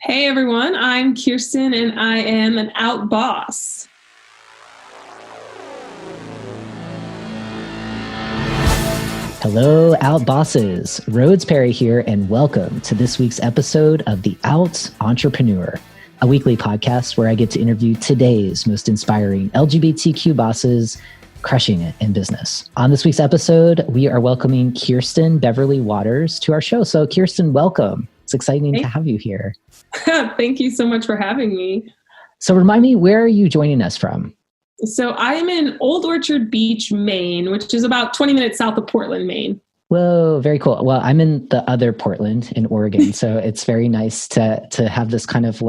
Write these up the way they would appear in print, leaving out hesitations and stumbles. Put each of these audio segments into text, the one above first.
Hey everyone, I'm Kirsten and I am an out boss. Hello, Out Bosses. Rhodes Perry here, and welcome to this week's episode of The Out Entrepreneur, a weekly podcast where I get to interview today's most inspiring LGBTQ bosses crushing it in business. On this week's episode, we are welcoming Kirsten Beverley-Waters to our show. So Kirsten, welcome. It's exciting to have you here. Thank you so much for having me. So remind me, where are you joining us from? So I'm in Old Orchard Beach, Maine, which is about 20 minutes south of Portland, Maine. Whoa, very cool. Well, I'm in the other Portland in Oregon, so it's very nice to have this kind of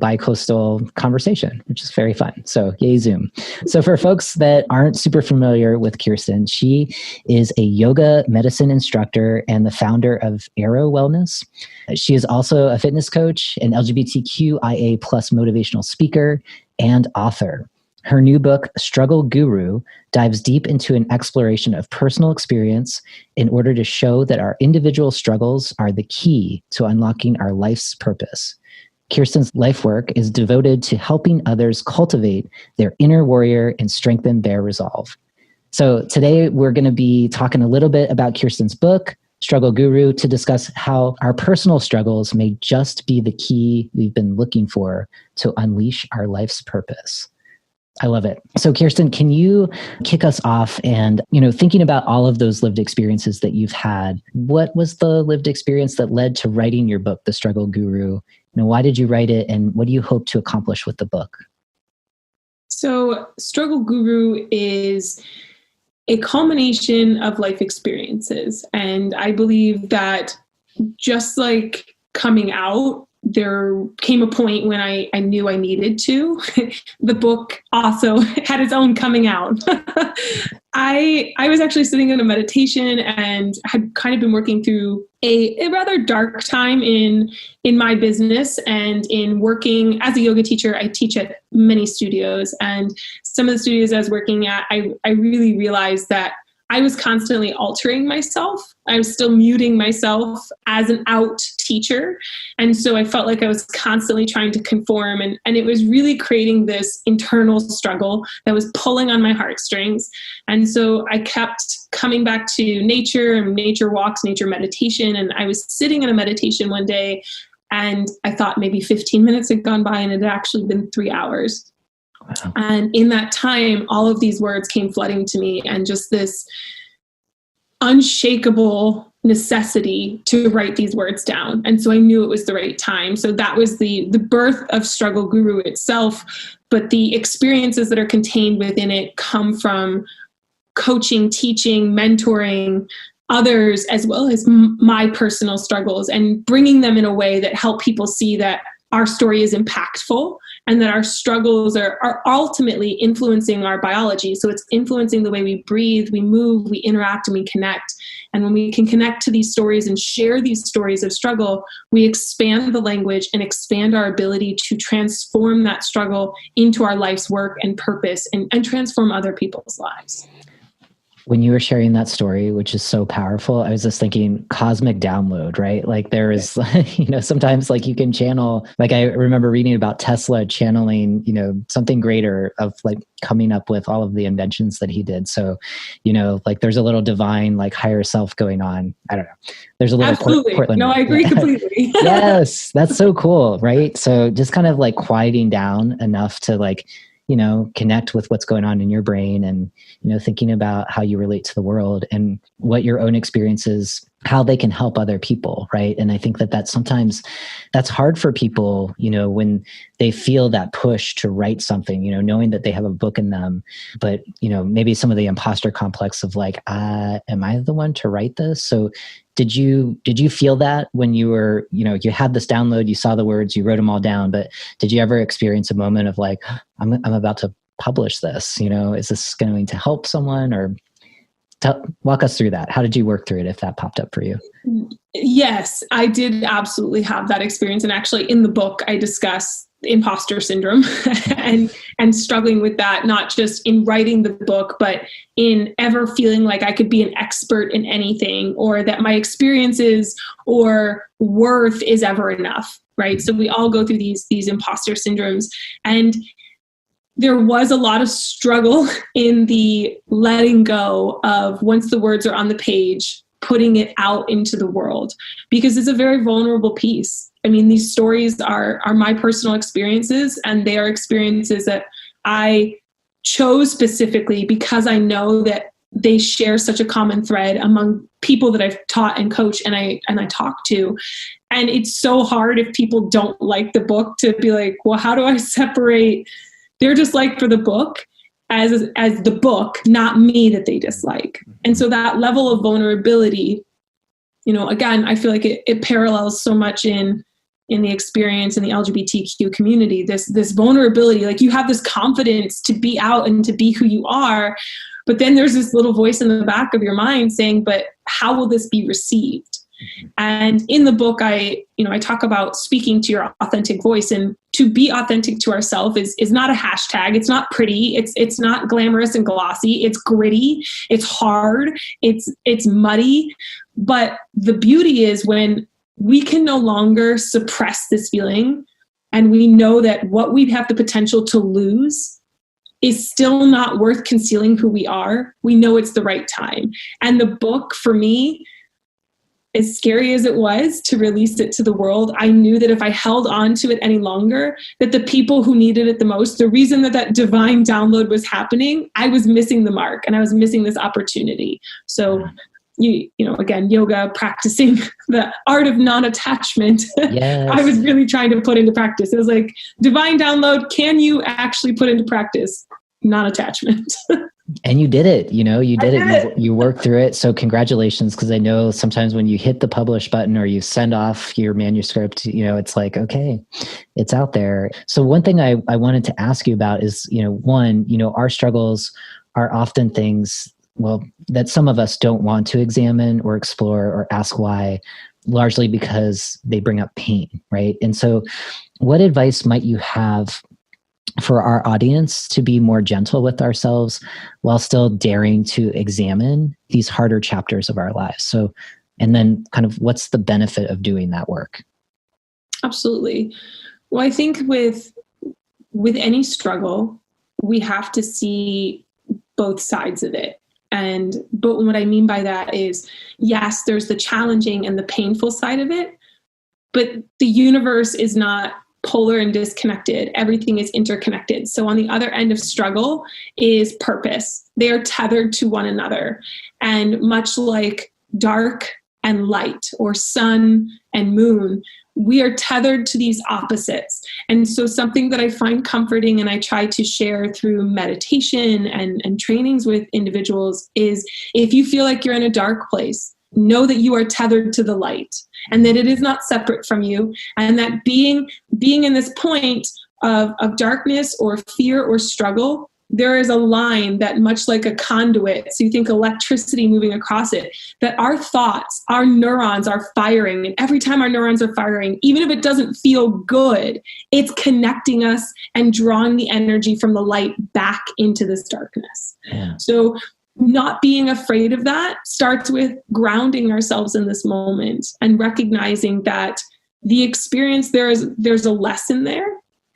bi-coastal conversation, which is very fun. So yay, Zoom. So for folks that aren't super familiar with Kirsten, she is a yoga medicine instructor and the founder of Aiiro Wellness. She is also a fitness coach, an LGBTQIA plus motivational speaker, and author. Her new book, Struggle Guru, dives deep into an exploration of personal experience in order to show that our individual struggles are the key to unlocking our life's purpose. Kirsten's life work is devoted to helping others cultivate their inner warrior and strengthen their resolve. So today we're going to be talking a little bit about Kirsten's book, Struggle Guru, to discuss how our personal struggles may just be the key we've been looking for to unleash our life's purpose. I love it. So Kirsten, can you kick us off and, thinking about all of those lived experiences that you've had, what was the lived experience that led to writing your book, The Struggle Guru? Why did you write it and what do you hope to accomplish with the book? So Struggle Guru is a culmination of life experiences. And I believe that just like coming out, there came a point when I knew I needed to. The book also had its own coming out. I was actually sitting in a meditation and had kind of been working through a rather dark time in my business and in working as a yoga teacher. I teach at many studios, and some of the studios I was working at, I really realized that I was constantly altering myself. I was still muting myself as an out teacher. And so I felt like I was constantly trying to conform. And it was really creating this internal struggle that was pulling on my heartstrings. And so I kept coming back to nature and nature walks, nature meditation. And I was sitting in a meditation one day and I thought maybe 15 minutes had gone by and it had actually been 3 hours. Wow. And in that time, all of these words came flooding to me and just this unshakable necessity to write these words down. And so I knew it was the right time. So that was the birth of Struggle Guru itself. But the experiences that are contained within it come from coaching, teaching, mentoring others, as well as my personal struggles, and bringing them in a way that help people see that our story is impactful and that our struggles are ultimately influencing our biology. So it's influencing the way we breathe, we move, we interact, and we connect. And when we can connect to these stories and share these stories of struggle, we expand the language and expand our ability to transform that struggle into our life's work and purpose and transform other people's lives. When you were sharing that story, which is so powerful, I was just thinking cosmic download, right? Like there is, sometimes like you can channel, like I remember reading about Tesla channeling, something greater of like coming up with all of the inventions that he did. So, like there's a little divine, like higher self going on. I don't know. There's a little Absolutely. Portland. No, I agree completely. Yes, that's so cool, right? So just kind of like quieting down enough to like, connect with what's going on in your brain and, thinking about how you relate to the world and what your own experiences, how they can help other people. Right. And I think that sometimes that's hard for people, when they feel that push to write something, knowing that they have a book in them, but, maybe some of the imposter complex of like, am I the one to write this? So did you feel that when you were, you had this download, you saw the words, you wrote them all down, but did you ever experience a moment of like, I'm about to publish this, is this going to help someone? Or walk us through that. How did you work through it if that popped up for you? Yes, I did absolutely have that experience. And actually in the book, I discuss imposter syndrome and struggling with that, not just in writing the book, but in ever feeling like I could be an expert in anything, or that my experiences or worth is ever enough, right? So we all go through these imposter syndromes. And there was a lot of struggle in the letting go of, once the words are on the page, putting it out into the world, because it's a very vulnerable piece. I mean, these stories are my personal experiences, and they are experiences that I chose specifically because I know that they share such a common thread among people that I've taught and coached and I talk to. And it's so hard if people don't like the book to be like, well, how do I separate their dislike for the book as the book, not me, that they dislike? And so that level of vulnerability, again, I feel like it parallels so much in the experience in the LGBTQ community, this vulnerability, like you have this confidence to be out and to be who you are, but then there's this little voice in the back of your mind saying, but how will this be received? And in the book, I talk about speaking to your authentic voice, and to be authentic to ourselves is not a hashtag. It's not pretty. It's not glamorous and glossy. It's gritty. It's hard. It's muddy. But the beauty is when we can no longer suppress this feeling, and we know that what we have the potential to lose is still not worth concealing who we are. We know it's the right time. And the book, for me, as scary as it was to release it to the world, I knew that if I held on to it any longer, that the people who needed it the most, the reason that divine download was happening, I was missing the mark, and I was missing this opportunity. So, again, yoga, practicing the art of non-attachment. Yes. I was really trying to put into practice. It was like, divine download, can you actually put into practice non-attachment? And you did it, you did it. You worked through it. So congratulations. Because I know sometimes when you hit the publish button or you send off your manuscript, it's like, okay, it's out there. So one thing I wanted to ask you about is, our struggles are often things, that some of us don't want to examine or explore or ask why, largely because they bring up pain, right? And so what advice might you have for our audience to be more gentle with ourselves while still daring to examine these harder chapters of our lives? So, and then kind of what's the benefit of doing that work? Absolutely. Well, I think with any struggle, we have to see both sides of it. But what I mean by that is, yes, there's the challenging and the painful side of it, but the universe is not polar and disconnected. Everything is interconnected. So on the other end of struggle is purpose. They are tethered to one another. And much like dark and light, or sun and moon, we are tethered to these opposites. And so something that I find comforting and I try to share through meditation and trainings with individuals is, if you feel like you're in a dark place, know that you are tethered to the light, and that it is not separate from you, and that being in this point of darkness or fear or struggle, there is a line that, much like a conduit, so you think electricity moving across it, that our thoughts, our neurons are firing. And every time our neurons are firing, even if it doesn't feel good, it's connecting us and drawing the energy from the light back into this darkness. Yeah. So not being afraid of that starts with grounding ourselves in this moment and recognizing that the experience, there's a lesson there.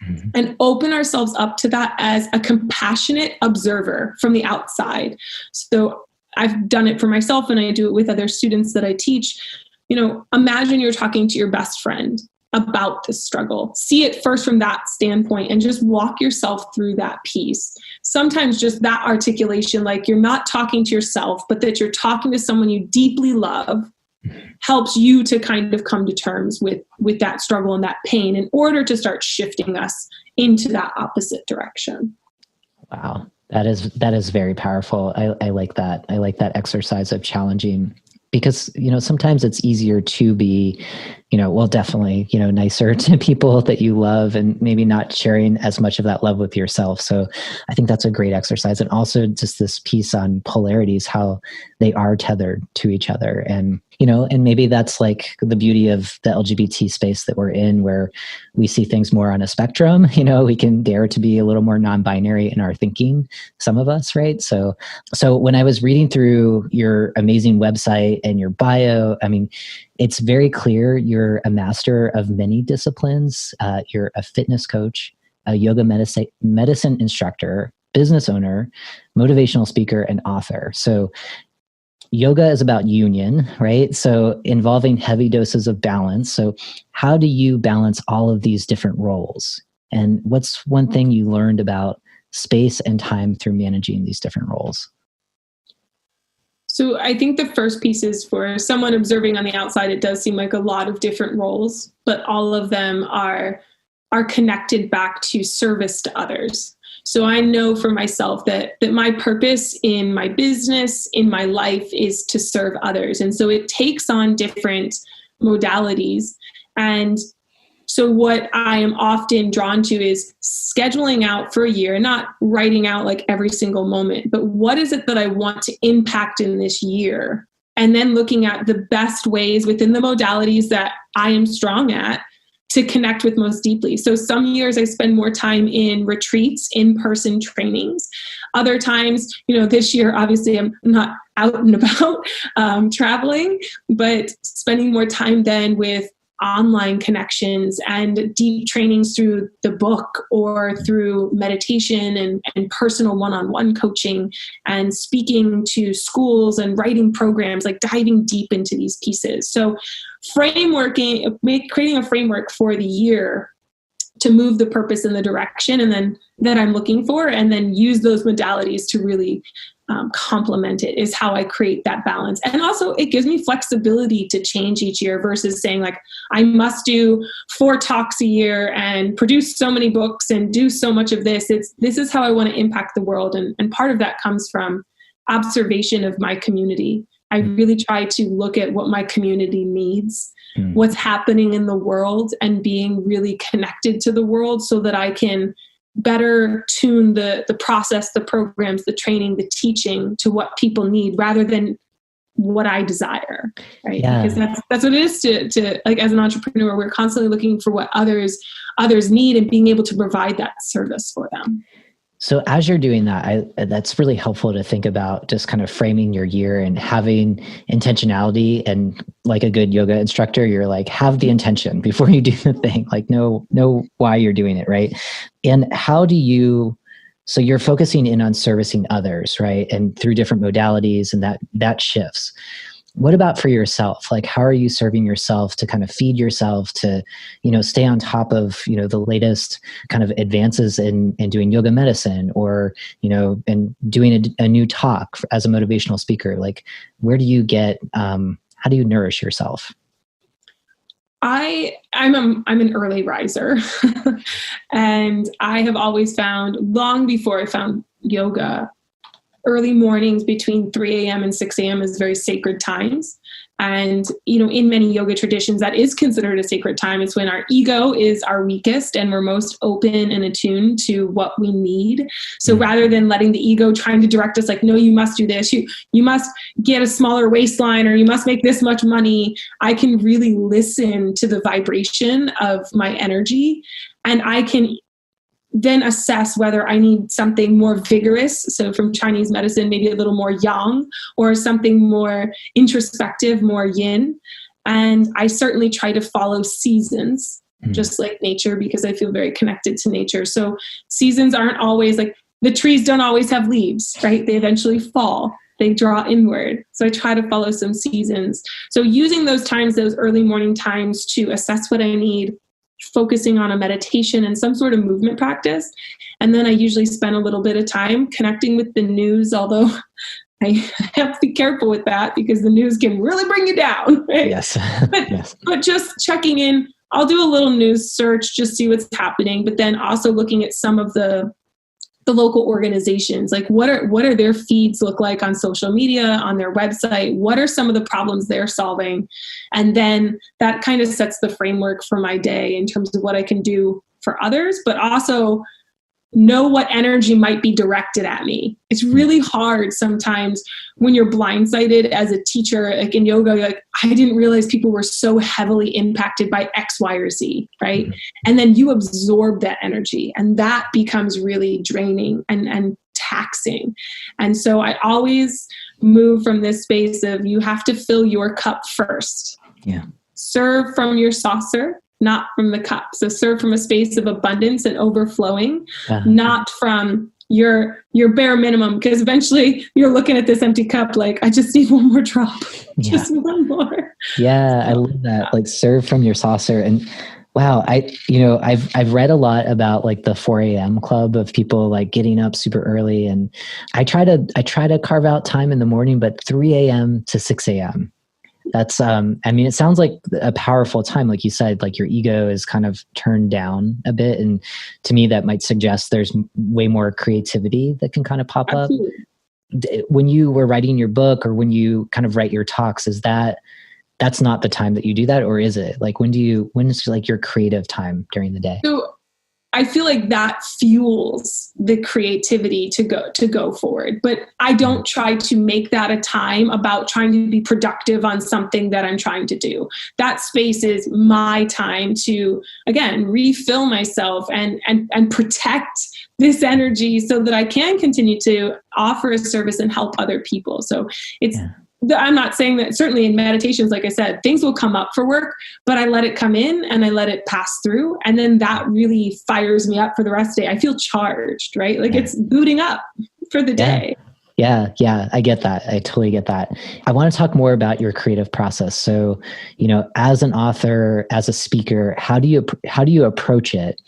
Mm-hmm. And open ourselves up to that as a compassionate observer from the outside. So I've done it for myself, and I do it with other students that I teach. Imagine you're talking to your best friend about this struggle. See it first from that standpoint and just walk yourself through that piece. Sometimes just that articulation, like you're not talking to yourself, but that you're talking to someone you deeply love, helps you to kind of come to terms with that struggle and that pain in order to start shifting us into that opposite direction. Wow. That is very powerful. I like that. I like that exercise of challenging, because, sometimes it's easier to be, definitely, nicer to people that you love, and maybe not sharing as much of that love with yourself. So I think that's a great exercise. And also just this piece on polarities, how they are tethered to each other. And, and maybe that's like the beauty of the LGBT space that we're in, where we see things more on a spectrum. We can dare to be a little more non-binary in our thinking, some of us, right? So when I was reading through your amazing website and your bio, I mean, it's very clear you're a master of many disciplines. You're a fitness coach, a yoga medicine instructor, business owner, motivational speaker, and author. So yoga is about union, right? So involving heavy doses of balance. So how do you balance all of these different roles? And what's one thing you learned about space and time through managing these different roles? So I think the first piece is, for someone observing on the outside, it does seem like a lot of different roles, but all of them are connected back to service to others. So I know for myself that my purpose in my business, in my life, is to serve others. And so it takes on different modalities. And so what I am often drawn to is scheduling out for a year, not writing out like every single moment, but what is it that I want to impact in this year? And then looking at the best ways within the modalities that I am strong at to connect with most deeply. So some years I spend more time in retreats, in-person trainings. Other times, this year, obviously I'm not out and about traveling, but spending more time then with online connections and deep trainings through the book or through meditation and personal one-on-one coaching and speaking to schools and writing programs, like diving deep into these pieces. So creating a framework for the year to move the purpose in the direction and then that I'm looking for, and then use those modalities to really complement it, is how I create that balance. And also it gives me flexibility to change each year versus saying like, I must do 4 talks a year and produce so many books and do so much of this. This is how I want to impact the world. And part of that comes from observation of my community. I really try to look at what my community needs, what's happening in the world, and being really connected to the world so that I can better tune the process, the programs, the training, the teaching to what people need rather than what I desire, right? Yeah. Because that's what it is to like, as an entrepreneur, we're constantly looking for what others need and being able to provide that service for them. So as you're doing that, that's really helpful to think about just kind of framing your year and having intentionality. And like a good yoga instructor, you're like, have the intention before you do the thing, like know why you're doing it, right? And so you're focusing in on servicing others, right? And through different modalities, and that shifts. What about for yourself? Like, how are you serving yourself to kind of feed yourself, to, stay on top of, the latest kind of advances in doing yoga medicine, or, and doing a new talk as a motivational speaker? Like, where do you get, how do you nourish yourself? I'm an early riser and I have always found, long before I found yoga, early mornings between 3 a.m. and 6 a.m. is very sacred times. And, in many yoga traditions, that is considered a sacred time. It's when our ego is our weakest and we're most open and attuned to what we need. So rather than letting the ego trying to direct us, like, no, you must do this, you must get a smaller waistline, or you must make this much money, I can really listen to the vibration of my energy, and I can then assess whether I need something more vigorous. So from Chinese medicine, maybe a little more yang, or something more introspective, more yin. And I certainly try to follow seasons, just like nature, because I feel very connected to nature. So seasons aren't always like, the trees don't always have leaves, right? They eventually fall. They draw inward. So I try to follow some seasons. So using those times, those early morning times, to assess what I need, focusing on a meditation and some sort of movement practice. And then I usually spend a little bit of time connecting with the news, although I have to be careful with that because the news can really bring you down, right? Yes. But just checking in, I'll do a little news search, just see what's happening, but then also looking at some of the local organizations, like what are their feeds look like on social media, on their website? What are some of the problems they're solving? And then that kind of sets the framework for my day in terms of what I can do for others, but also know what energy might be directed at me. It's really hard sometimes when you're blindsided as a teacher, like in yoga, like, I didn't realize people were so heavily impacted by X, Y, or Z, right? And then you absorb that energy, and that becomes really draining and taxing. And so I always move from this space of you have to fill your cup first. Yeah. Serve from your saucer, not from the cup. So serve from a space of abundance and overflowing, not from your bare minimum, because eventually you're looking at this empty cup like, I just need one more drop. Just one more. Yeah, I love that. Like serve from your saucer. And wow, I've read a lot about like the 4 a.m. club of people like getting up super early, and I try to carve out time in the morning, but 3 a.m. to 6 a.m. That's, I mean, it sounds like a powerful time. Like you said, like your ego is kind of turned down a bit. And to me, that might suggest there's way more creativity that can kind of pop up. When you were writing your book, or when you kind of write your talks, that's not the time that you do that? Or is it like, when is like your creative time during the day? So I feel like that fuels the creativity to go forward. But I don't try to make that a time about trying to be productive on something that I'm trying to do. That space is my time to, again, refill myself and protect this energy so that I can continue to offer a service and help other people. So I'm not saying that, certainly in meditations, like I said, things will come up for work, but I let it come in and I let it pass through. And then that really fires me up for the rest of the day. I feel charged, right? Like it's booting up for the day. Yeah. I get that. I totally get that. I want to talk more about your creative process. So, as an author, as a speaker, how do you approach it?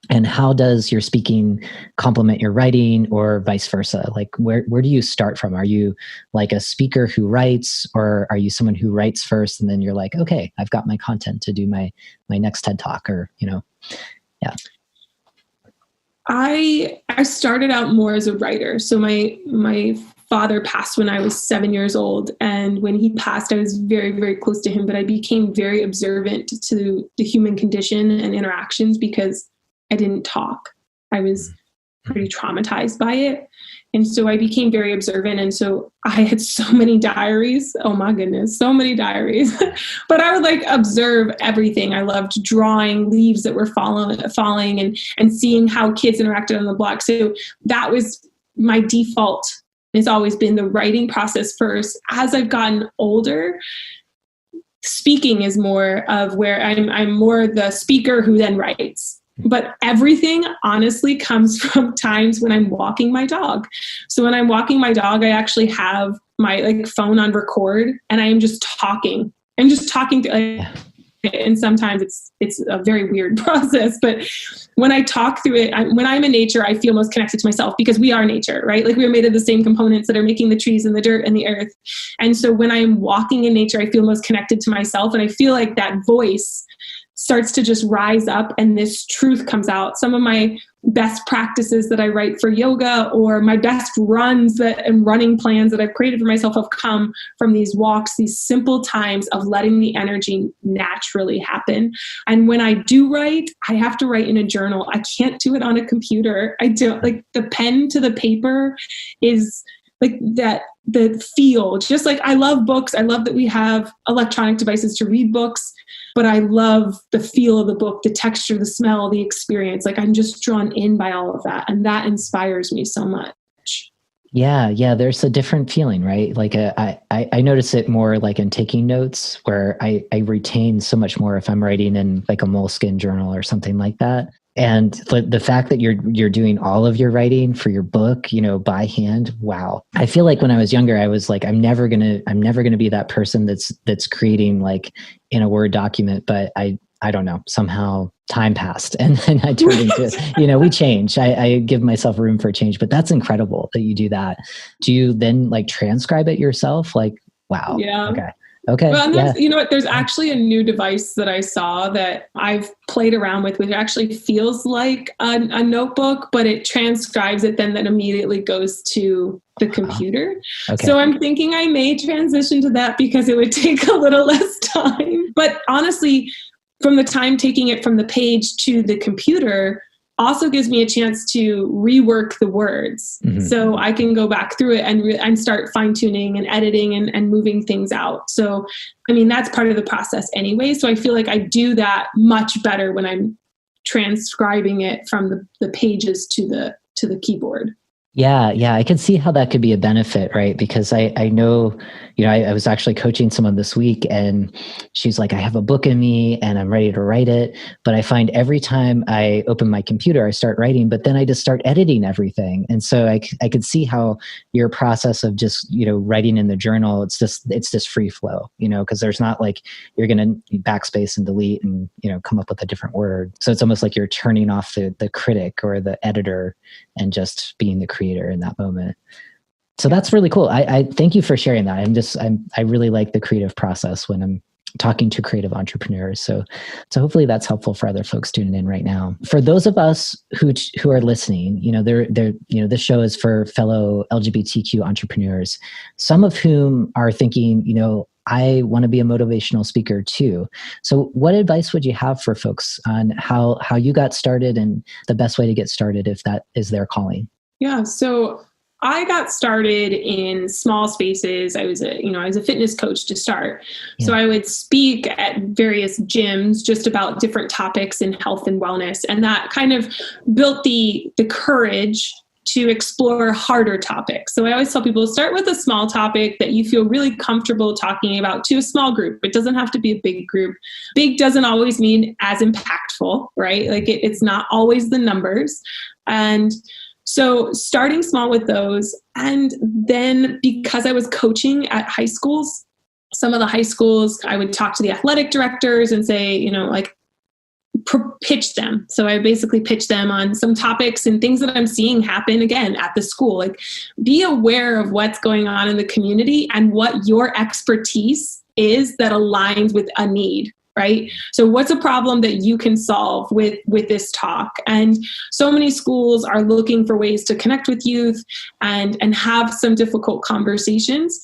And how does your speaking complement your writing, or vice versa? Like where do you start from? Are you like a speaker who writes, or are you someone who writes first and then you're like, okay, I've got my content to do my next TED Talk, or, yeah. I started out more as a writer. So my father passed when I was 7 years old. And when he passed, I was very, very close to him, but I became very observant to the human condition and interactions because I didn't talk. I was pretty traumatized by it. And so I became very observant. And so I had so many diaries. Oh my goodness, so many diaries. But I would like observe everything. I loved drawing leaves that were falling and seeing how kids interacted on the block. So that was my default. It's always been the writing process first. As I've gotten older, speaking is more of where I'm more the speaker who then writes. But everything honestly comes from times when I'm walking my dog. So when I'm walking my dog, I actually have my phone on record, and I am just talking. I'm just talking to, and sometimes it's a very weird process. But when I talk through it, when I'm in nature, I feel most connected to myself, because we are nature, right? Like we are made of the same components that are making the trees and the dirt and the earth. And so when I'm walking in nature, I feel most connected to myself, and I feel like that voice starts to just rise up and this truth comes out. Some of my best practices that I write for yoga, or my best runs and running plans that I've created for myself, have come from these walks, these simple times of letting the energy naturally happen. And when I do write, I have to write in a journal. I can't do it on a computer. I don't, like, the pen to the paper is like that, the feel. Just like I love books. I love that we have electronic devices to read books, but I love the feel of the book, the texture, the smell, the experience. Like I'm just drawn in by all of that. And that inspires me so much. Yeah. There's a different feeling, right? Like I notice it more like in taking notes, where I retain so much more if I'm writing in like a moleskin journal or something like that. And the fact that you're doing all of your writing for your book, by hand. Wow. I feel like when I was younger, I was like, I'm never gonna be that person that's creating like in a Word document. But I don't know, somehow time passed and then I turned into, we change. I give myself room for change, but that's incredible that you do that. Do you then like transcribe it yourself? Like, wow. Yeah. Okay. Well, and you know what? There's actually a new device that I saw that I've played around with, which actually feels like a notebook, but it transcribes it, then that immediately goes to the computer. Okay. So I'm thinking I may transition to that because it would take a little less time. But honestly, from the time taking it from the page to the computer, also gives me a chance to rework the words. So I can go back through it and start fine tuning and editing and moving things out. So, I mean, that's part of the process anyway. So I feel like I do that much better when I'm transcribing it from the pages to the keyboard. Yeah, I can see how that could be a benefit, right? Because I know, I was actually coaching someone this week, and she's like, I have a book in me and I'm ready to write it. But I find every time I open my computer, I start writing, but then I just start editing everything. And so I could see how your process of just, writing in the journal, it's just free flow, because there's not like you're going to backspace and delete and, come up with a different word. So it's almost like you're turning off the critic or the editor and just being the creator in that moment. So that's really cool. I thank you for sharing that. I really like the creative process when I'm talking to creative entrepreneurs. So hopefully that's helpful for other folks tuning in right now. For those of us who are listening, this show is for fellow LGBTQ entrepreneurs, some of whom are thinking, I want to be a motivational speaker too. So what advice would you have for folks on how you got started and the best way to get started if that is their calling? Yeah. So I got started in small spaces. I was a fitness coach to start. Yeah. So I would speak at various gyms just about different topics in health and wellness. And that kind of built the courage to explore harder topics. So I always tell people, start with a small topic that you feel really comfortable talking about to a small group. It doesn't have to be a big group. Big doesn't always mean as impactful, right? Like it's not always the numbers. And so starting small with those. And then because I was coaching at high schools, some of the high schools, I would talk to the athletic directors and say, pitch them. So I basically pitch them on some topics and things that I'm seeing happen again at the school. Like, be aware of what's going on in the community and what your expertise is that aligns with a need. Right? So what's a problem that you can solve with this talk? And so many schools are looking for ways to connect with youth and have some difficult conversations.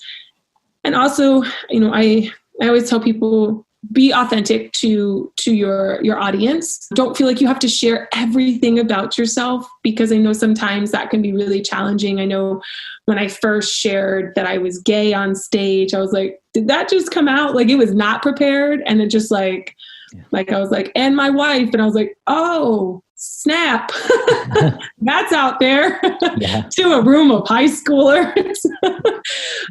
And also, I always tell people, be authentic to your audience. Don't feel like you have to share everything about yourself, because I know sometimes that can be really challenging. I know when I first shared that I was gay on stage, I was like, did that just come out? Like, it was not prepared. And it just like I was like, and my wife, and I was like, oh, snap. That's out there to a room of high schoolers.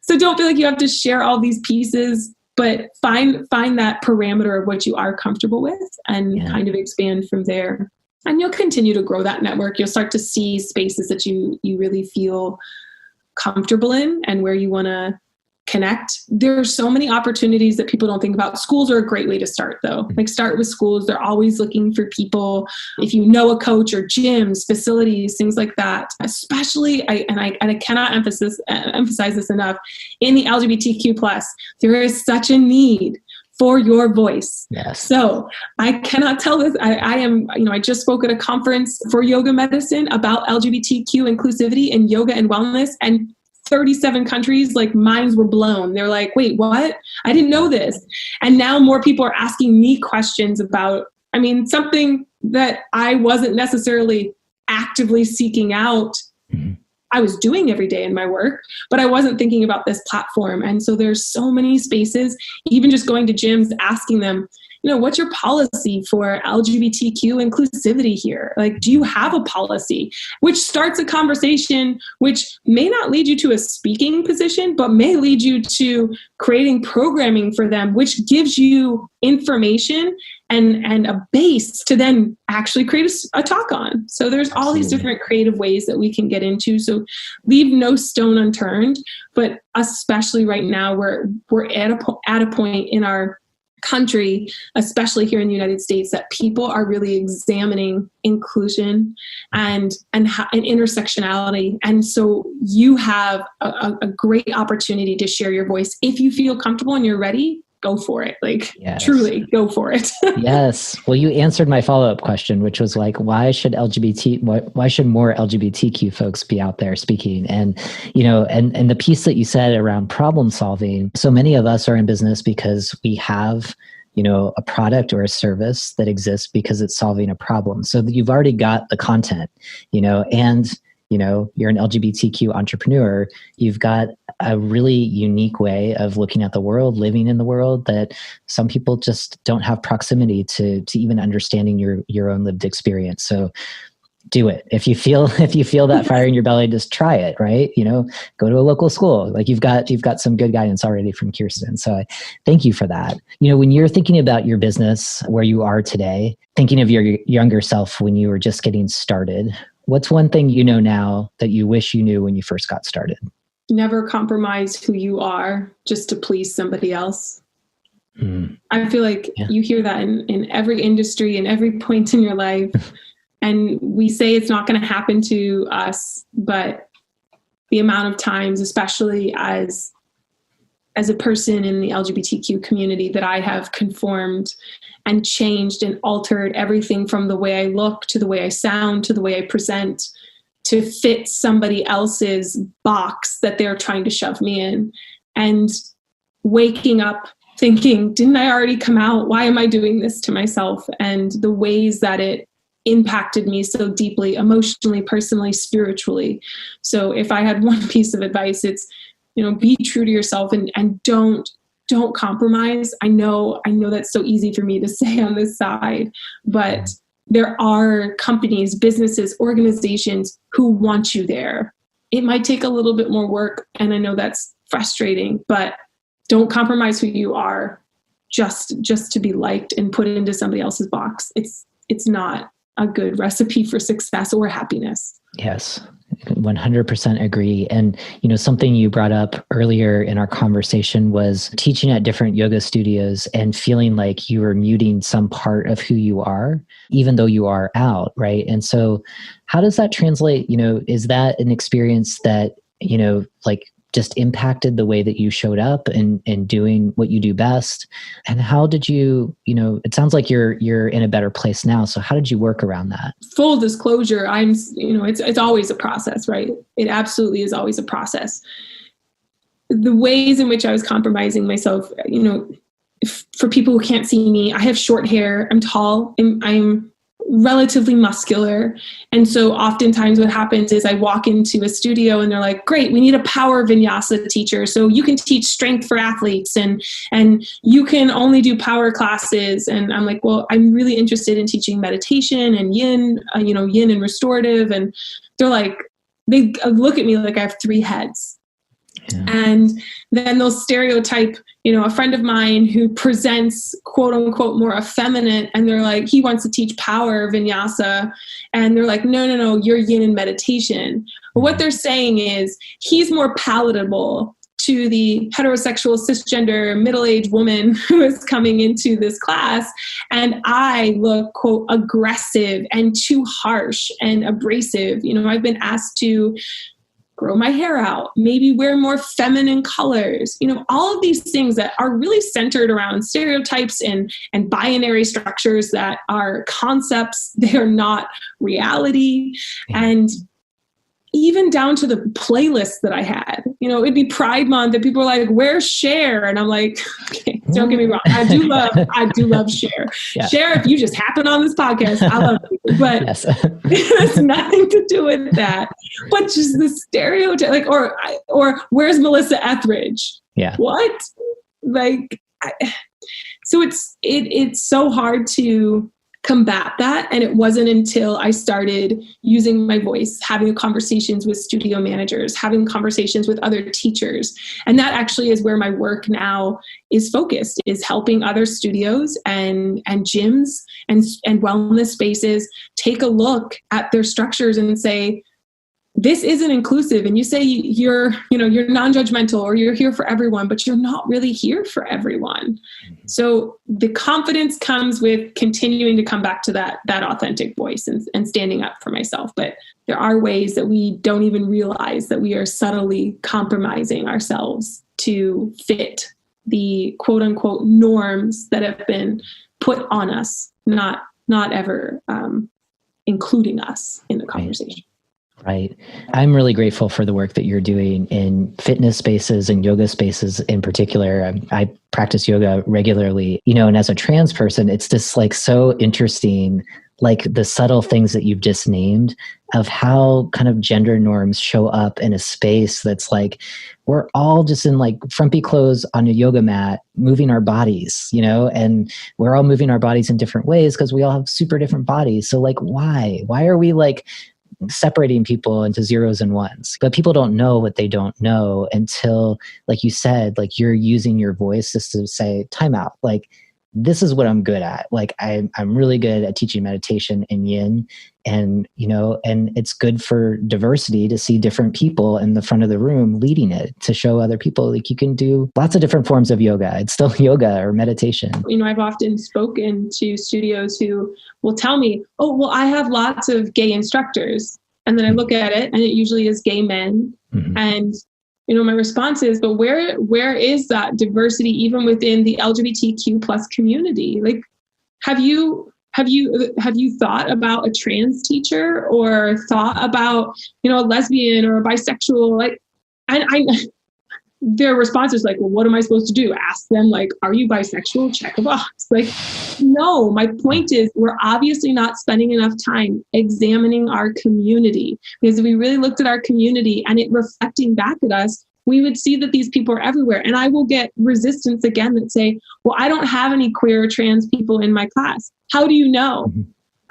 So don't feel like you have to share all these pieces, but find that parameter of what you are comfortable with and kind of expand from there. And you'll continue to grow that network. You'll start to see spaces that you really feel comfortable in and where you want to connect. There are so many opportunities that people don't think about. Schools are a great way to start, though. Like, start with schools. They're always looking for people. If you know a coach, or gyms, facilities, things like that. Especially, I cannot emphasize this enough. In the LGBTQ+, there is such a need for your voice. Yes. So I cannot tell this. I just spoke at a conference for yoga medicine about LGBTQ inclusivity in yoga and wellness, and 37 countries, like, minds were blown. They're like, wait, what? I didn't know this. And now more people are asking me questions about, something that I wasn't necessarily actively seeking out. I was doing every day in my work, but I wasn't thinking about this platform. And so there's so many spaces, even just going to gyms, asking them, what's your policy for LGBTQ inclusivity here? Like, do you have a policy? Which starts a conversation, which may not lead you to a speaking position, but may lead you to creating programming for them, which gives you information and a base to then actually create a talk on. So there's all these different creative ways that we can get into. So leave no stone unturned, but especially right now, we're at a point in our country, especially here in the United States, that people are really examining inclusion and intersectionality. And so you have a great opportunity to share your voice. If you feel comfortable and you're ready, go for it. Truly go for it. Yes. Well, you answered my follow-up question, which was like, why should more LGBTQ folks be out there speaking? And, and the piece that you said around problem solving, so many of us are in business because we have a product or a service that exists because it's solving a problem. So that you've already got the content, and you're an LGBTQ entrepreneur, you've got a really unique way of looking at the world, living in the world, that some people just don't have proximity to even understanding your own lived experience. So do it. If you feel that fire in your belly, just try it, right? Go to a local school. Like you've got some good guidance already from Kirsten. So I thank you for that. When you're thinking about your business, where you are today, thinking of your younger self when you were just getting started, what's one thing now that you wish you knew when you first got started? Never compromise who you are just to please somebody else. I feel like you hear that in every industry, in every point in your life. And we say it's not going to happen to us, but the amount of times, especially as a person in the LGBTQ community, that I have conformed and changed and altered everything from the way I look to the way I sound to the way I present to fit somebody else's box that they're trying to shove me in. And waking up thinking, didn't I already come out? Why am I doing this to myself? And the ways that it impacted me so deeply, emotionally, personally, spiritually. So if I had one piece of advice, it's, be true to yourself and don't compromise. I know that's so easy for me to say on this side, but there are companies, businesses, organizations who want you there. It might take a little bit more work, and I know that's frustrating, but don't compromise who you are just to be liked and put into somebody else's box. It's not a good recipe for success or happiness. Yes, 100% agree. And, something you brought up earlier in our conversation was teaching at different yoga studios and feeling like you were muting some part of who you are, even though you are out, right? And so how does that translate? Is that an experience that, just impacted the way that you showed up and doing what you do best? And how did you, it sounds like you're in a better place now. So how did you work around that? Full disclosure, it's always a process, right? It absolutely is always a process. The ways in which I was compromising myself, for people who can't see me, I have short hair, I'm tall, I'm relatively muscular. And so oftentimes what happens is I walk into a studio and they're like, great, we need a power vinyasa teacher. So you can teach strength for athletes and you can only do power classes. And I'm like, well, I'm really interested in teaching meditation and yin and restorative. And they're like, they look at me like I have three heads. Yeah. And then they'll stereotype, a friend of mine who presents quote unquote more effeminate, and they're like, he wants to teach power vinyasa. And they're like, no, you're yin and meditation. But what they're saying is he's more palatable to the heterosexual cisgender middle-aged woman who is coming into this class. And I look, quote, aggressive and too harsh and abrasive. I've been asked to grow my hair out, maybe wear more feminine colors, all of these things that are really centered around stereotypes and binary structures that are concepts. They are not reality. And even down to the playlist that I had, it'd be Pride Month and people are like, where's Cher? And I'm like, okay, don't get me wrong. I do love Cher. Yeah. Cher, if you just happen on this podcast, I love you. But it has nothing to do with that. But just the stereotype, or where's Melissa Etheridge? Yeah. What? So it's so hard to combat that. And it wasn't until I started using my voice, having conversations with studio managers, having conversations with other teachers. And that actually is where my work now is focused, is helping other studios and gyms and wellness spaces take a look at their structures and say, this isn't inclusive. And you say you're non-judgmental or you're here for everyone, but you're not really here for everyone. So the confidence comes with continuing to come back to that authentic voice and standing up for myself. But there are ways that we don't even realize that we are subtly compromising ourselves to fit the quote unquote norms that have been put on us, not ever including us in the conversation. Right. I'm really grateful for the work that you're doing in fitness spaces and yoga spaces in particular. I practice yoga regularly, and as a trans person, it's just like so interesting, like the subtle things that you've just named of how kind of gender norms show up in a space that's like, we're all just in like frumpy clothes on a yoga mat, moving our bodies, and we're all moving our bodies in different ways because we all have super different bodies. So like, why are we like separating people into zeros and ones? But people don't know what they don't know until, like you said, like you're using your voice just to say, time out. Like, this is what I'm good at. Like I'm really good at teaching meditation and yin, and and it's good for diversity to see different people in the front of the room leading it, to show other people like you can do lots of different forms of yoga. It's still yoga or meditation. I've often spoken to studios who will tell me, oh, well, I have lots of gay instructors. And then I look at it and it usually is gay men. Mm-hmm. And my response is, but where is that diversity even within the LGBTQ plus community? Like, have you thought about a trans teacher or thought about, a lesbian or a bisexual? Like, and their response is like, well, what am I supposed to do? Ask them, like, are you bisexual? Check a box. Like, no, my point is we're obviously not spending enough time examining our community, because if we really looked at our community and it reflecting back at us, we would see that these people are everywhere. And I will get resistance again that say, well, I don't have any queer or trans people in my class. How do you know?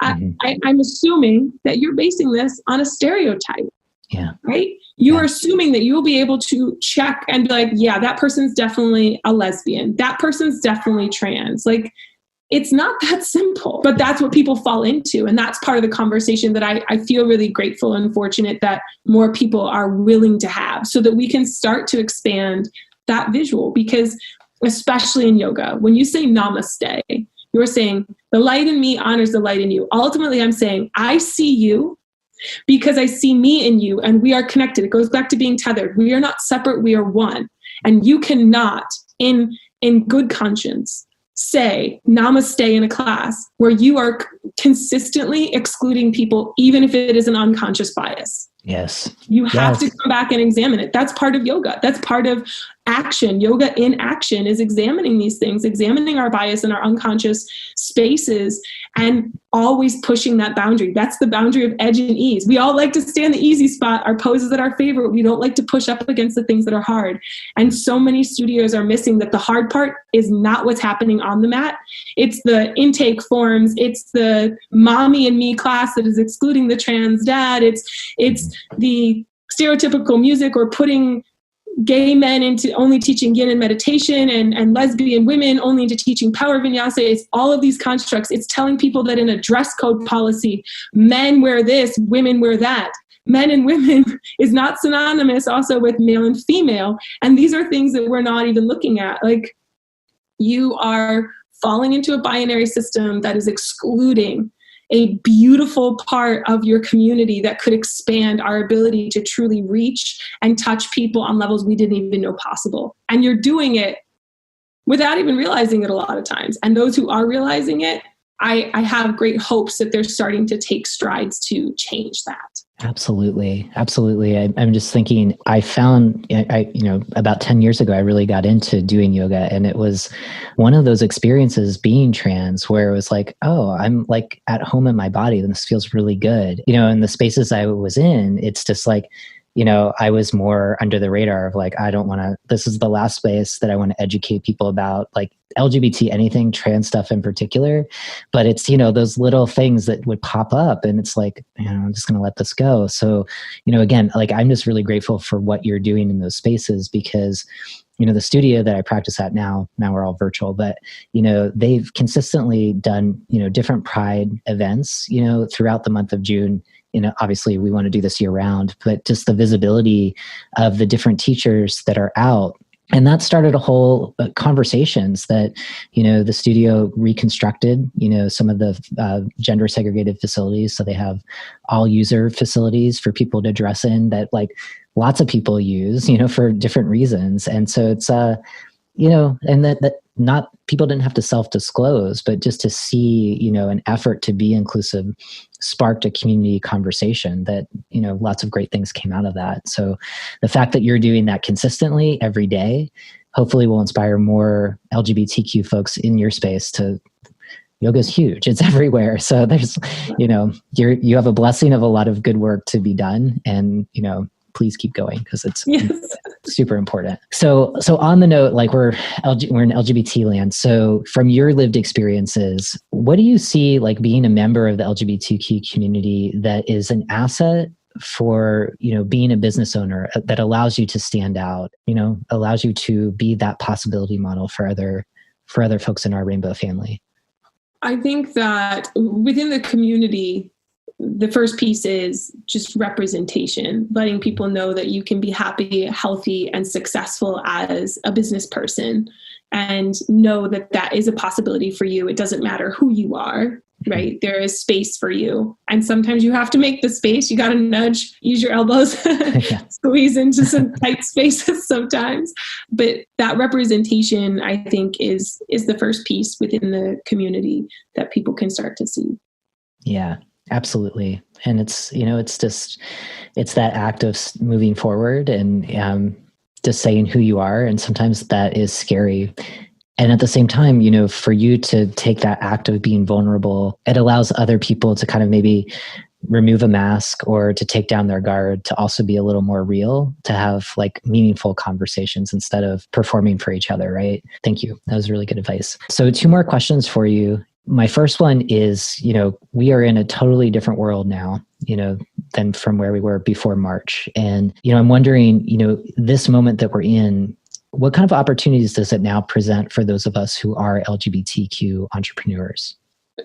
Mm-hmm. I'm assuming that you're basing this on a stereotype. Yeah. Right? You are assuming that you'll be able to check and be like, yeah, that person's definitely a lesbian. That person's definitely trans. Like, it's not that simple, but that's what people fall into. And that's part of the conversation that I feel really grateful and fortunate that more people are willing to have, so that we can start to expand that visual. Because especially in yoga, when you say namaste, you're saying the light in me honors the light in you. Ultimately, I'm saying I see you because I see me in you, and we are connected. It goes back to being tethered. We are not separate. We are one. And you cannot, in good conscience, say namaste in a class where you are consistently excluding people, even if it is an unconscious bias. Yes. You have to come back and examine it. That's part of yoga. That's part of action. Yoga in action is examining these things, examining our bias in our unconscious spaces, and always pushing that boundary. That's the boundary of edge and ease. We all like to stay in the easy spot. Our poses that are favorite. We don't like to push up against the things that are hard. And so many studios are missing that the hard part is not what's happening on the mat. It's the intake forms. It's the mommy and me class that is excluding the trans dad. It's the stereotypical music, or putting gay men into only teaching yin and meditation, and lesbian women only into teaching power vinyasa. It's all of these constructs. It's telling people that in a dress code policy, men wear this, women wear that. Men and women is not synonymous also with male and female. And these are things that we're not even looking at. Like, you are falling into a binary system that is excluding a beautiful part of your community that could expand our ability to truly reach and touch people on levels we didn't even know possible. And you're doing it without even realizing it a lot of times. And those who are realizing it, I have great hopes that they're starting to take strides to change that. Absolutely. Absolutely. I'm just thinking, I found, about 10 years ago, I really got into doing yoga, and it was one of those experiences being trans where it was like, oh, I'm like at home in my body, and this feels really good. In the spaces I was in, it's just like, I was more under the radar of like, I don't want to, this is the last space that I want to educate people about, like LGBT, anything trans stuff in particular. But it's, those little things that would pop up, and it's like, I'm just going to let this go. So, again, like, I'm just really grateful for what you're doing in those spaces, because the studio that I practice at now we're all virtual, but, they've consistently done, different Pride events, throughout the month of June. Obviously we want to do this year round, but just the visibility of the different teachers that are out. And that started a whole conversations that, the studio reconstructed, some of the gender segregated facilities. So they have all user facilities for people to dress in that like lots of people use, for different reasons. And so it's, and that not people didn't have to self-disclose, but just to see, an effort to be inclusive sparked a community conversation that, lots of great things came out of that. So the fact that you're doing that consistently every day, hopefully will inspire more LGBTQ folks in your space to yoga's huge. It's everywhere. So there's, you have a blessing of a lot of good work to be done, and, please keep going because it's super important. So on the note, like we're in LGBT land. So from your lived experiences, what do you see like being a member of the LGBTQ community that is an asset for, being a business owner that allows you to stand out, allows you to be that possibility model for other folks in our rainbow family? I think that within the community, the first piece is just representation, letting people know that you can be happy, healthy, and successful as a business person, and know that that is a possibility for you. It doesn't matter who you are, right? There is space for you. And sometimes you have to make the space. You got to nudge, use your elbows, squeeze into some tight spaces sometimes. But that representation, I think, is the first piece within the community that people can start to see. Yeah. Absolutely. And it's that act of moving forward and just saying who you are. And sometimes that is scary. And at the same time, for you to take that act of being vulnerable, it allows other people to kind of maybe remove a mask or to take down their guard, to also be a little more real, to have like meaningful conversations instead of performing for each other, right? Thank you. That was really good advice. So 2 more questions for you. My first one is, we are in a totally different world now, than from where we were before March. And, I'm wondering, this moment that we're in, what kind of opportunities does it now present for those of us who are LGBTQ entrepreneurs?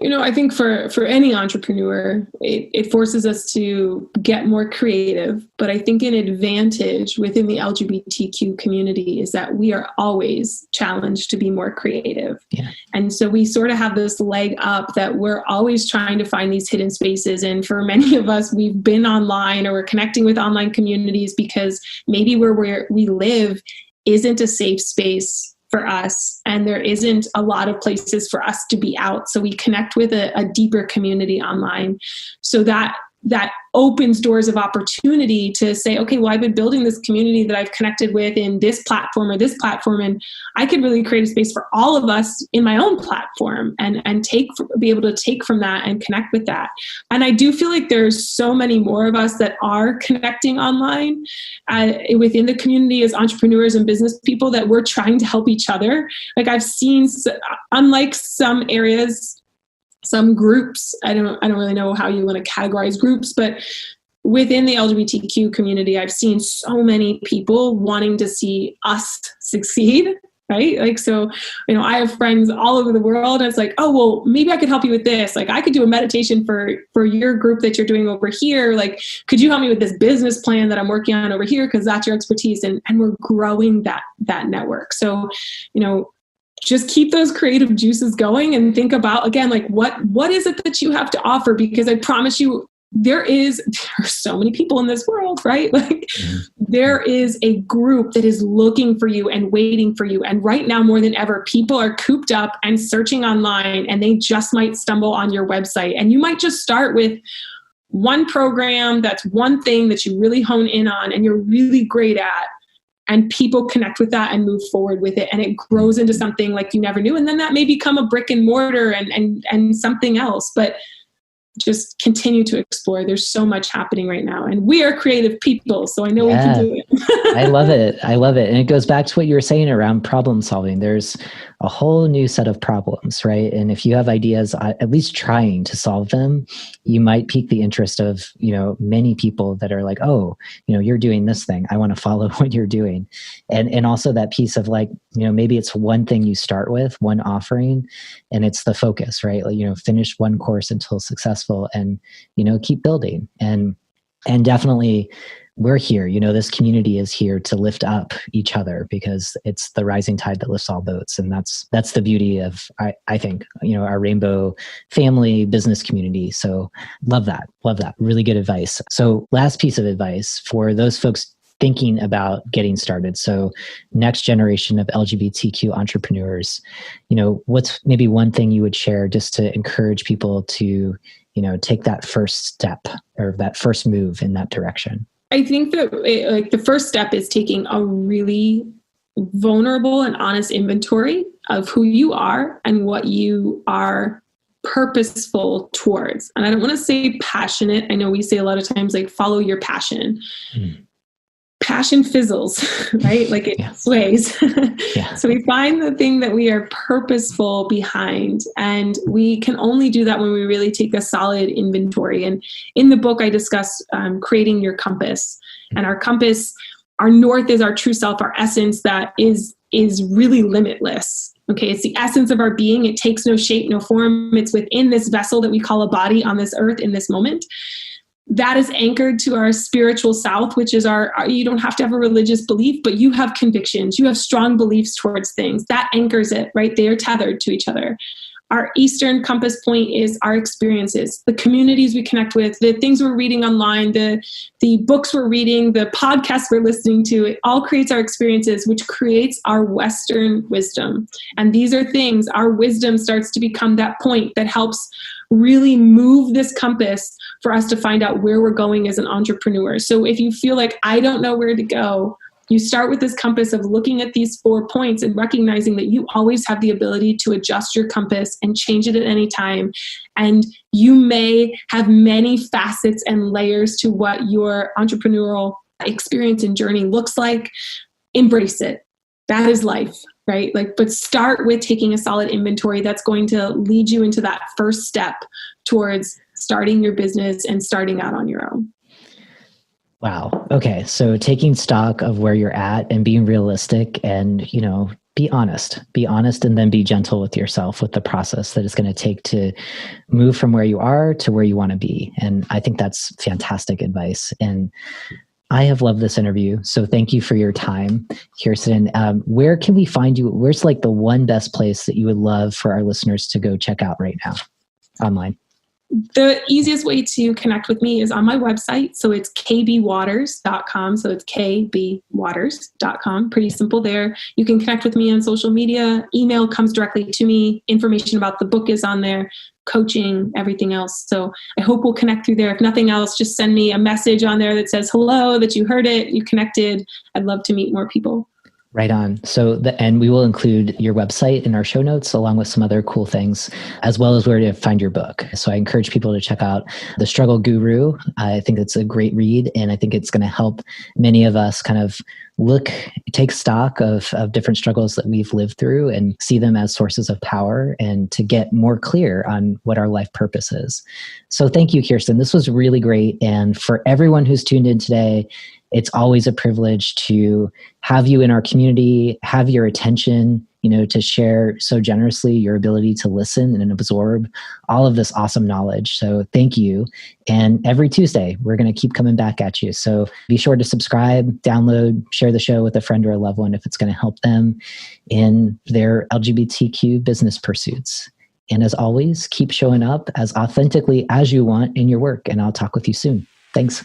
I think for any entrepreneur, it forces us to get more creative. But I think an advantage within the LGBTQ community is that we are always challenged to be more creative. Yeah. And so we sort of have this leg up that we're always trying to find these hidden spaces. And for many of us, we've been online or we're connecting with online communities because maybe where we live isn't a safe space for us, and there isn't a lot of places for us to be out. So we connect with a deeper community online. So that opens doors of opportunity to say, okay, well, I've been building this community that I've connected with in this platform or this platform, and I could really create a space for all of us in my own platform and be able to take from that and connect with that. And I do feel like there's so many more of us that are connecting online within the community as entrepreneurs and business people, that we're trying to help each other. Like I've seen, unlike some areas, some groups, I don't really know how you want to categorize groups, but within the LGBTQ community, I've seen so many people wanting to see us succeed, right? Like, so, I have friends all over the world, and it's like, oh, well, maybe I could help you with this. Like, I could do a meditation for your group that you're doing over here. Like, could you help me with this business plan that I'm working on over here? Because that's your expertise. And we're growing that network. So, just keep those creative juices going and think about, again, like what is it that you have to offer? Because I promise you, there are so many people in this world, right? Like there is a group that is looking for you and waiting for you. And right now, more than ever, people are cooped up and searching online, and they just might stumble on your website. And you might just start with one program, that's one thing that you really hone in on and you're really great at. And people connect with that and move forward with it. And it grows into something like you never knew. And then that may become a brick and mortar and something else. But just continue to explore. There's so much happening right now. And we are creative people, so I know we can do it. I love it. And it goes back to what you were saying around problem solving. There's a whole new set of problems, right? And if you have ideas, at least trying to solve them, you might pique the interest of, many people that are like, oh, you're doing this thing. I want to follow what you're doing. And also that piece of like, maybe it's one thing you start with, one offering, and it's the focus, right? Like, finish one course until successful and, keep building. And definitely we're here, this community is here to lift up each other because it's the rising tide that lifts all boats. And that's the beauty of, I think, our rainbow family business community. So love that. Really good advice. So last piece of advice for those folks thinking about getting started? So next generation of LGBTQ entrepreneurs, what's maybe one thing you would share just to encourage people to, take that first step or that first move in that direction? I think that the first step is taking a really vulnerable and honest inventory of who you are and what you are purposeful towards. And I don't want to say passionate. I know we say a lot of times, like, follow your passion. Passion fizzles, right? Like it sways. So we find the thing that we are purposeful behind. And we can only do that when we really take a solid inventory. And in the book, I discuss creating your compass. And our compass, our north is our true self, our essence that is really limitless. Okay, it's the essence of our being. It takes no shape, no form. It's within this vessel that we call a body on this earth in this moment. That is anchored to our spiritual south, which is our, you don't have to have a religious belief, but you have convictions. You have strong beliefs towards things. That anchors it, right? They are tethered to each other. Our eastern compass point is our experiences, the communities we connect with, the things we're reading online, the books we're reading, the podcasts we're listening to. It all creates our experiences, which creates our Western wisdom. And these are things, our wisdom starts to become that point that helps really move this compass for us to find out where we're going as an entrepreneur. So if you feel like, I don't know where to go, you start with this compass of looking at these 4 points and recognizing that you always have the ability to adjust your compass and change it at any time. And you may have many facets and layers to what your entrepreneurial experience and journey looks like. Embrace it. That is life, right? But start with taking a solid inventory that's going to lead you into that first step towards starting your business and starting out on your own. Wow. Okay. So taking stock of where you're at and being realistic and, be honest and then be gentle with yourself with the process that it's going to take to move from where you are to where you want to be. And I think that's fantastic advice. And I have loved this interview. So thank you for your time, Kirsten. Where can we find you? Where's like the one best place that you would love for our listeners to go check out right now online? The easiest way to connect with me is on my website. So it's kbwaters.com. So it's kbwaters.com. Pretty simple there. You can connect with me on social media. Email comes directly to me. Information about the book is on there. Coaching, everything else. So I hope we'll connect through there. If nothing else, just send me a message on there that says, hello, that you heard it, you connected. I'd love to meet more people. Right on. So, and we will include your website in our show notes, along with some other cool things, as well as where to find your book. So I encourage people to check out The Struggle Guru. I think it's a great read, and I think it's going to help many of us kind of take stock of different struggles that we've lived through and see them as sources of power and to get more clear on what our life purpose is. So thank you, Kirsten. This was really great. And for everyone who's tuned in today, it's always a privilege to have you in our community, have your attention, to share so generously your ability to listen and absorb all of this awesome knowledge. So thank you. And every Tuesday, we're going to keep coming back at you. So be sure to subscribe, download, share the show with a friend or a loved one if it's going to help them in their LGBTQ business pursuits. And as always, keep showing up as authentically as you want in your work. And I'll talk with you soon. Thanks.